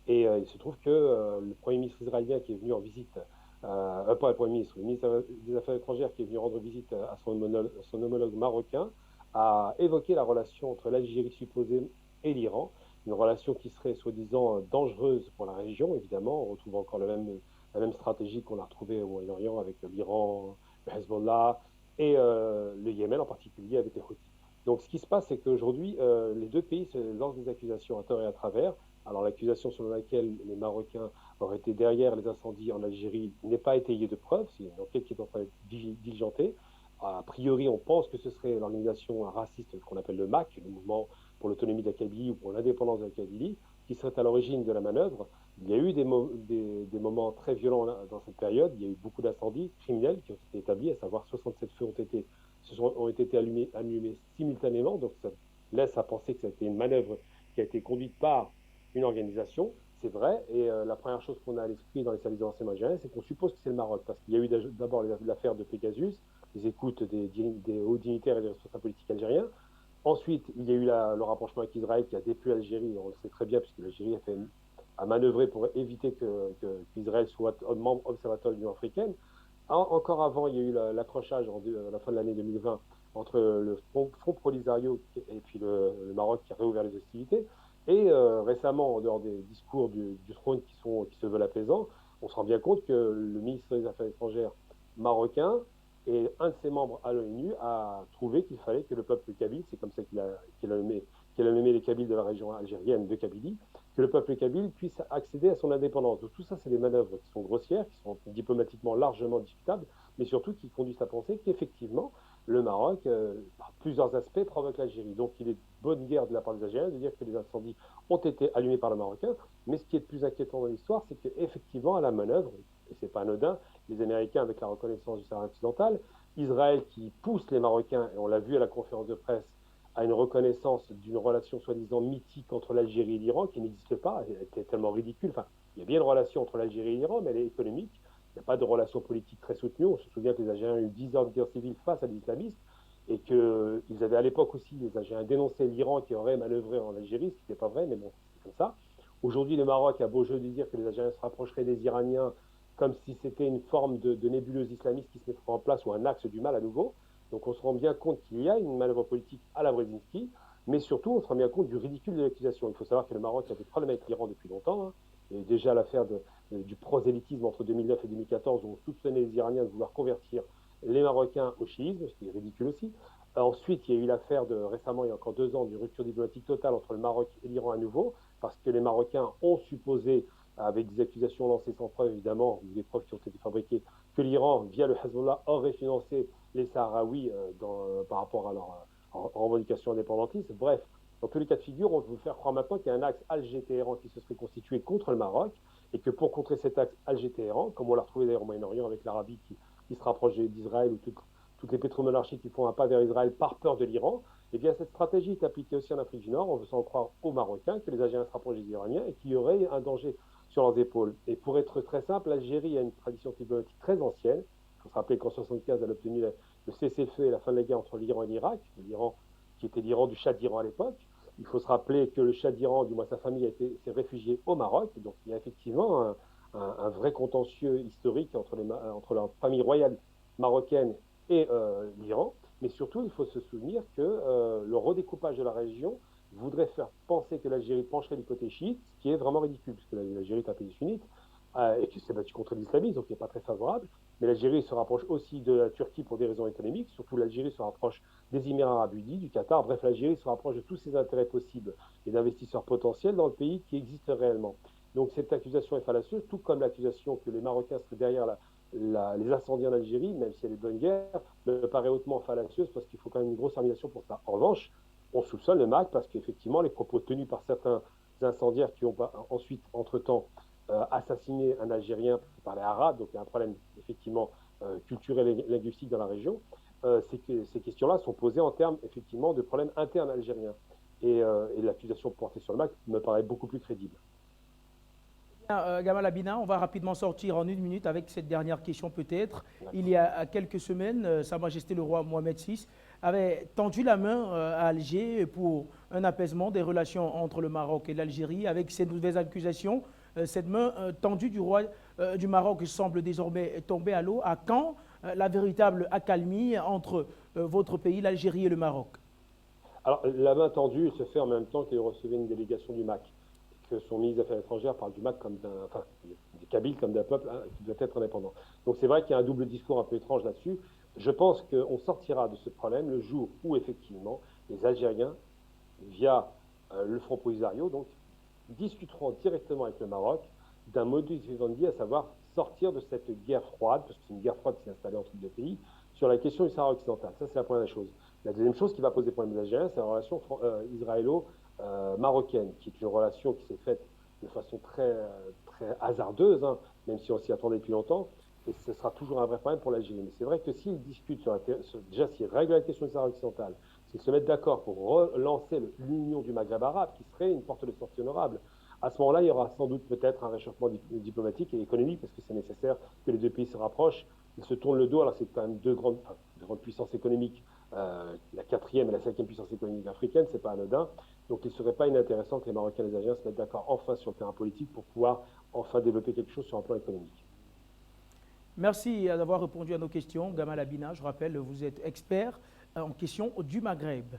Et il se trouve que le Premier ministre israélien qui est venu en visite, pas le Premier ministre, le ministre des Affaires étrangères qui est venu rendre visite à son homologue marocain, a évoqué la relation entre l'Algérie supposée et l'Iran, une relation qui serait soi-disant dangereuse pour la région, évidemment. On retrouve encore la même stratégie qu'on a retrouvée au Moyen-Orient avec l'Iran, le Hezbollah et le Yémen en particulier avec les Houthis. Donc ce qui se passe, c'est qu'aujourd'hui, les deux pays se lancent des accusations à tort et à travers. Alors l'accusation selon laquelle les Marocains auraient été derrière les incendies en Algérie n'est pas étayée de preuves, c'est une enquête qui est en train d'être diligentée. A priori, on pense que ce serait l'organisation raciste qu'on appelle le MAC, le Mouvement pour l'autonomie de la Kabylie ou pour l'indépendance de la Kabylie, qui serait à l'origine de la manœuvre. Il y a eu des moments très violents dans cette période. Il y a eu beaucoup d'incendies criminels qui ont été établis, à savoir 67 feux ont été allumés simultanément. Donc ça laisse à penser que ça a été une manœuvre qui a été conduite par une organisation. C'est vrai, et la première chose qu'on a à l'esprit dans les services de renseignement algériens, c'est qu'on suppose que c'est le Maroc, parce qu'il y a eu d'abord l'affaire de Pegasus, les écoutes des hauts dignitaires et des responsables politiques algériens. Ensuite, il y a eu le rapprochement avec Israël qui a déplu l'Algérie, on le sait très bien, puisque l'Algérie a manœuvré pour éviter qu'Israël soit membre observateur de l'Union africaine. Encore avant, il y a eu l'accrochage à la fin de l'année 2020 entre le Front Polisario et puis le Maroc qui a réouvert les hostilités. Et récemment, en dehors des discours du trône qui se veulent apaisants, on se rend bien compte que le ministre des Affaires étrangères marocain et un de ses membres à l'ONU a trouvé qu'il fallait que le peuple kabyle, c'est comme ça qu'il a nommé les Kabyles de la région algérienne de Kabylie, que le peuple kabyle puisse accéder à son indépendance. Donc tout ça, c'est des manœuvres qui sont grossières, qui sont diplomatiquement largement discutables, mais surtout qui conduisent à penser qu'effectivement, le Maroc, par plusieurs aspects, provoque l'Algérie. Donc il est de bonne guerre de la part des Algériens de dire que les incendies ont été allumés par le Marocain, mais ce qui est le plus inquiétant dans l'histoire, c'est qu'effectivement, à la manœuvre, et c'est pas anodin, les Américains avec la reconnaissance du Sahara occidental, Israël qui pousse les Marocains, et on l'a vu à la conférence de presse, à une reconnaissance d'une relation soi-disant mythique entre l'Algérie et l'Iran, qui n'existe pas, elle était tellement ridicule. Enfin, il y a bien une relation entre l'Algérie et l'Iran, mais elle est économique. Il n'y a pas de relation politique très soutenue. On se souvient que les Algériens ont eu 10 ans de guerre civile face à l'islamisme, et qu'ils avaient à l'époque aussi, les Algériens dénoncé l'Iran qui aurait manœuvré en Algérie, ce qui n'était pas vrai, mais bon, c'est comme ça. Aujourd'hui, le Maroc a beau jeu de dire que les Algériens se rapprocheraient des Iraniens comme si c'était une forme de nébuleuse islamiste qui se mettrait en place ou un axe du mal à nouveau. Donc on se rend bien compte qu'il y a une manœuvre politique à la Brzezinski, mais surtout on se rend bien compte du ridicule de l'accusation. Il faut savoir que le Maroc a des problèmes avec l'Iran depuis longtemps. Et déjà l'affaire du prosélytisme entre 2009 et 2014 où on soupçonnait les Iraniens de vouloir convertir les Marocains au chiisme, ce qui est ridicule aussi. Ensuite, il y a eu l'affaire récemment, il y a encore 2 ans, d'une rupture diplomatique totale entre le Maroc et l'Iran à nouveau, parce que les Marocains ont supposé, avec des accusations lancées sans preuve évidemment, ou des preuves qui ont été fabriquées, que l'Iran, via le Hezbollah, aurait financé les Sahraouis par rapport à leur revendication indépendantiste. Bref, dans tous les cas de figure, on veut vous faire croire maintenant qu'il y a un axe Alger-Téhéran qui se serait constitué contre le Maroc, et que pour contrer cet axe Alger-Téhéran, comme on l'a retrouvé d'ailleurs au Moyen-Orient avec l'Arabie qui se rapproche d'Israël, ou toutes les pétromonarchies qui font un pas vers Israël par peur de l'Iran, eh bien cette stratégie est appliquée aussi en Afrique du Nord. On veut s'en croire aux Marocains, que les Algériens se rapprochent des Iraniens et qu'il y aurait un danger sur leurs épaules. Et pour être très simple, l'Algérie a une tradition diplomatique très ancienne. Il faut se rappeler qu'en 1975, elle a obtenu le cessez-le-feu et la fin de la guerre entre l'Iran et l'Irak, l'Iran qui était l'Iran du Shah d'Iran à l'époque. Il faut se rappeler que le Shah d'Iran, du moins sa famille, s'est réfugié au Maroc. Donc il y a effectivement un vrai contentieux historique entre la famille royale marocaine et l'Iran. Mais surtout, il faut se souvenir que le redécoupage de la région voudrait faire penser que l'Algérie pencherait du côté chiite, ce qui est vraiment ridicule, puisque l'Algérie est un pays sunnite, et qui s'est battu contre l'islamisme, donc qui n'est pas très favorable. Mais l'Algérie se rapproche aussi de la Turquie pour des raisons économiques, surtout l'Algérie se rapproche des Émirats arabes unis, du Qatar. Bref, l'Algérie se rapproche de tous ses intérêts possibles et d'investisseurs potentiels dans le pays qui existe réellement. Donc cette accusation est fallacieuse, tout comme l'accusation que les Marocains seraient derrière les incendies en Algérie, même si elle est de bonne guerre, me paraît hautement fallacieuse parce qu'il faut quand même une grosse organisation pour ça. En revanche, on soupçonne le MAC parce qu'effectivement, les propos tenus par certains incendiaires qui ont ensuite, entre-temps, assassiné un Algérien qui parlait arabe, donc il y a un problème effectivement culturel et linguistique dans la région, ces questions-là sont posées en termes effectivement de problèmes internes algériens. Et l'accusation portée sur le MAC me paraît beaucoup plus crédible. Gamal Abina, on va rapidement sortir en 1 minute avec cette dernière question peut-être. Il y a quelques semaines, Sa Majesté le roi Mohamed VI avait tendu la main à Alger pour un apaisement des relations entre le Maroc et l'Algérie. Avec ces nouvelles accusations, cette main tendue du roi du Maroc semble désormais tomber à l'eau. À quand la véritable accalmie entre votre pays, l'Algérie et le Maroc? Alors, la main tendue se fait en même temps qu'il recevait une délégation du MAC. Que son ministre des Affaires étrangères parle du MAC comme des Kabyles comme d'un peuple qui doit être indépendant. Donc c'est vrai qu'il y a un double discours un peu étrange là-dessus. Je pense qu'on sortira de ce problème le jour où effectivement les Algériens, via le Front Polisario, donc, discuteront directement avec le Maroc d'un modus vivendi, à savoir sortir de cette guerre froide, parce que c'est une guerre froide qui s'est installée entre les deux pays, sur la question du Sahara occidental. Ça, c'est la première chose. La deuxième chose qui va poser problème aux Algériens, c'est la relation israélo-marocaine, qui est une relation qui s'est faite de façon très hasardeuse, hein, même si on s'y attendait depuis longtemps, et ce sera toujours un vrai problème pour l'Algérie. Mais c'est vrai que s'ils discutent déjà s'ils règlent la question du Sahara occidental, s'ils se mettent d'accord pour relancer l'union du Maghreb arabe, qui serait une porte de sortie honorable, à ce moment-là, il y aura sans doute peut-être un réchauffement diplomatique et économique, parce que c'est nécessaire que les deux pays se rapprochent. Ils se tournent le dos, alors c'est quand même deux grandes puissances économiques, la quatrième et la cinquième puissance économique africaine, c'est pas anodin. Donc il ne serait pas inintéressant que les Marocains et les Algériens se mettent d'accord enfin sur le terrain politique pour pouvoir enfin développer quelque chose sur un plan économique. Merci d'avoir répondu à nos questions. Gamal Abina, je rappelle, vous êtes expert en question du Maghreb.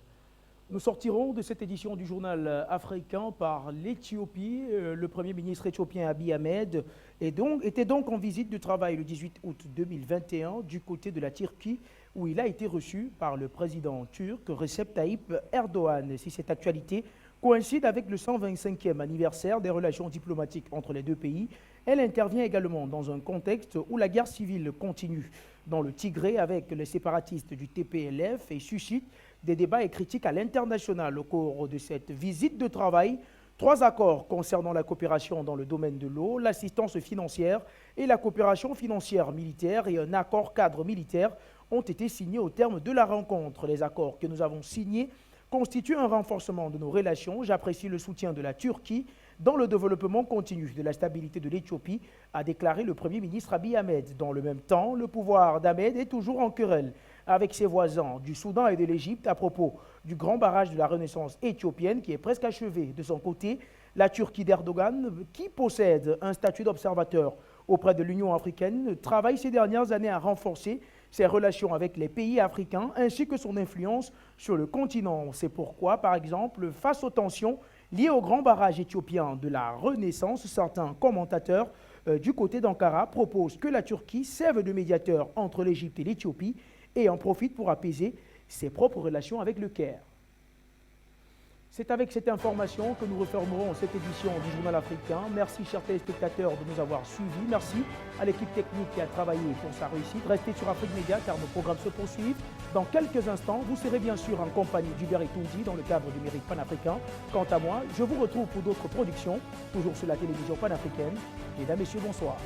Nous sortirons de cette édition du journal africain par l'Éthiopie. Le Premier ministre éthiopien Abiy Ahmed était donc en visite de travail le 18 août 2021 du côté de la Turquie, où il a été reçu par le président turc Recep Tayyip Erdogan. Si cette actualité coïncide avec le 125e anniversaire des relations diplomatiques entre les deux pays, elle intervient également dans un contexte où la guerre civile continue dans le Tigré avec les séparatistes du TPLF et suscite des débats et critiques à l'international. Au cours de cette visite de travail, 3 accords concernant la coopération dans le domaine de l'eau, l'assistance financière et la coopération financière militaire et un accord cadre militaire ont été signés au terme de la rencontre. Les accords que nous avons signés constituent un renforcement de nos relations. J'apprécie le soutien de la Turquie dans le développement continu de la stabilité de l'Éthiopie, a déclaré le Premier ministre Abiy Ahmed. Dans le même temps, le pouvoir d'Ahmed est toujours en querelle avec ses voisins du Soudan et de l'Égypte à propos du grand barrage de la Renaissance éthiopienne qui est presque achevé. De son côté, la Turquie d'Erdogan, qui possède un statut d'observateur auprès de l'Union africaine, travaille ces dernières années à renforcer ses relations avec les pays africains ainsi que son influence sur le continent. C'est pourquoi, par exemple, face aux tensions liées au grand barrage éthiopien de la Renaissance, certains commentateurs du côté d'Ankara proposent que la Turquie serve de médiateur entre l'Égypte et l'Éthiopie et en profite pour apaiser ses propres relations avec le Caire. C'est avec cette information que nous refermerons cette édition du Journal africain. Merci, chers téléspectateurs, de nous avoir suivis. Merci à l'équipe technique qui a travaillé pour sa réussite. Restez sur Afrique Média car nos programmes se poursuivent. Dans quelques instants, vous serez bien sûr en compagnie d'Hubert Toundi dans le cadre du Mérite panafricain. Quant à moi, je vous retrouve pour d'autres productions, toujours sur la télévision panafricaine. Mesdames, Messieurs, bonsoir.